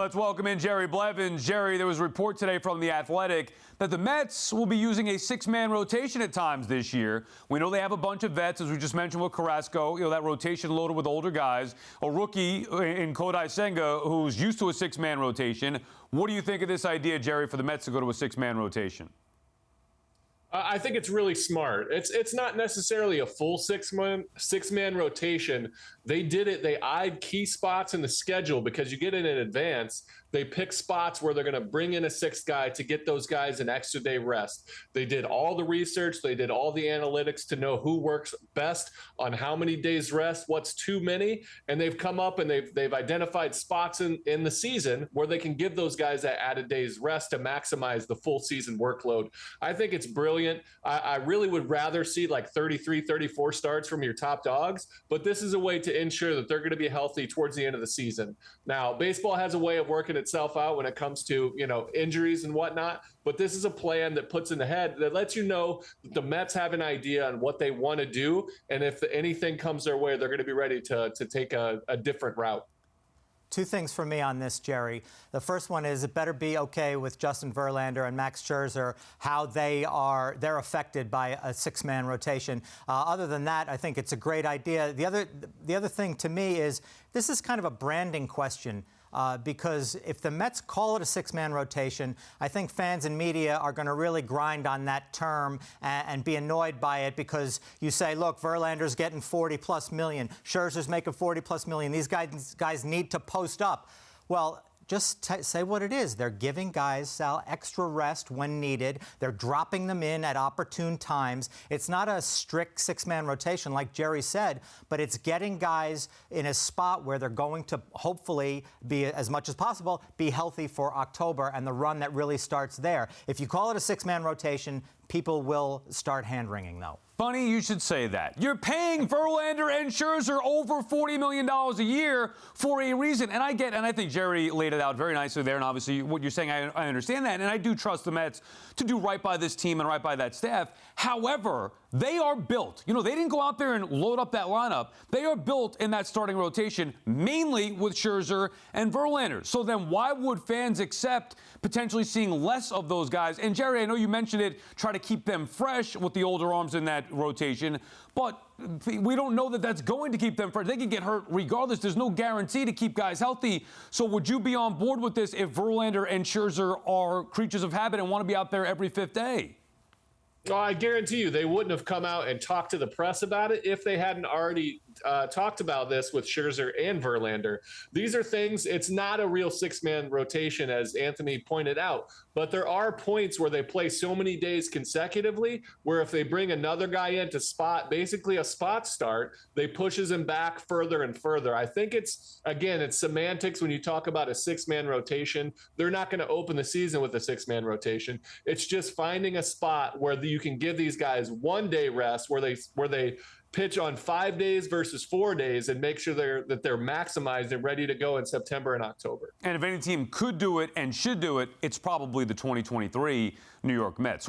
Let's welcome in Jerry Blevins. Jerry, there was a report today from The Athletic that the Mets will be using a six-man rotation at times this year. We know they have a bunch of vets, as we just mentioned with Carrasco, that rotation loaded with older guys. A rookie in Kodai Senga who's used to a six-man rotation. What do you think of this idea, Jerry, for the Mets to go to a six-man rotation? I think it's really smart. It's not necessarily a full six-man rotation. They did it. They eyed key spots in the schedule because you get it in advance. They pick spots where they're going to bring in a sixth guy to get those guys an extra day rest. They did all the research. They did all the analytics to know who works best on how many days rest, what's too many. And they've come up and they've identified spots in the season where they can give those guys that added day's rest to maximize the full season workload. I think it's brilliant. I really would rather see like 33, 34 starts from your top dogs, but this is a way to ensure that they're going to be healthy towards the end of the season. Now, baseball has a way of working itself out when it comes to, injuries and whatnot, but this is a plan that puts in the head that lets you know that the Mets have an idea on what they want to do, and if anything comes their way, they're going to be ready to take a different route. Two things for me on this, Jerry. The first one is it better be okay with Justin Verlander and Max Scherzer, how they're affected by a six-man rotation. Other than that, I think it's a great idea. The other thing to me is this is kind of a branding question. Because if the Mets call it a six-man rotation, I think fans and media are going to really grind on that term and be annoyed by it because you say, look, Verlander's getting 40-plus million, Scherzer's making 40-plus million. These guys need to post up. Well, just say what it is. They're giving guys, Sal, extra rest when needed. They're dropping them in at opportune times. It's not a strict six-man rotation like Jerry said, but it's getting guys in a spot where they're going to hopefully be, as much as possible, be healthy for October and the run that really starts there. If you call it a six-man rotation, people will start hand-wringing, though. Funny you should say that. You're paying Verlander and Scherzer over $40 million a year for a reason. And I think Jerry laid it out very nicely there. And obviously what you're saying, I understand that. And I do trust the Mets to do right by this team and right by that staff. However, they are built. They didn't go out there and load up that lineup. They are built in that starting rotation, mainly with Scherzer and Verlander. So then why would fans accept potentially seeing less of those guys? And Jerry, I know you mentioned it, try to keep them fresh with the older arms in that rotation, but we don't know that that's going to keep them fresh. They can get hurt regardless. There's no guarantee to keep guys healthy. So would you be on board with this if Verlander and Scherzer are creatures of habit and want to be out there every fifth day? Well, I guarantee you they wouldn't have come out and talked to the press about it if they hadn't already talked about this with Scherzer and Verlander. These are things, it's not a real six-man rotation, as Anthony pointed out, but there are points where they play so many days consecutively where if they bring another guy in to spot, basically a spot start, they pushes him back further and further. I think it's semantics when you talk about a six-man rotation. They're not going to open the season with a six-man rotation. It's just finding a spot where you can give these guys 1 day rest where they pitch on 5 days versus 4 days and make sure that they're maximized and ready to go in September and October. And if any team could do it and should do it, it's probably the 2023 New York Mets.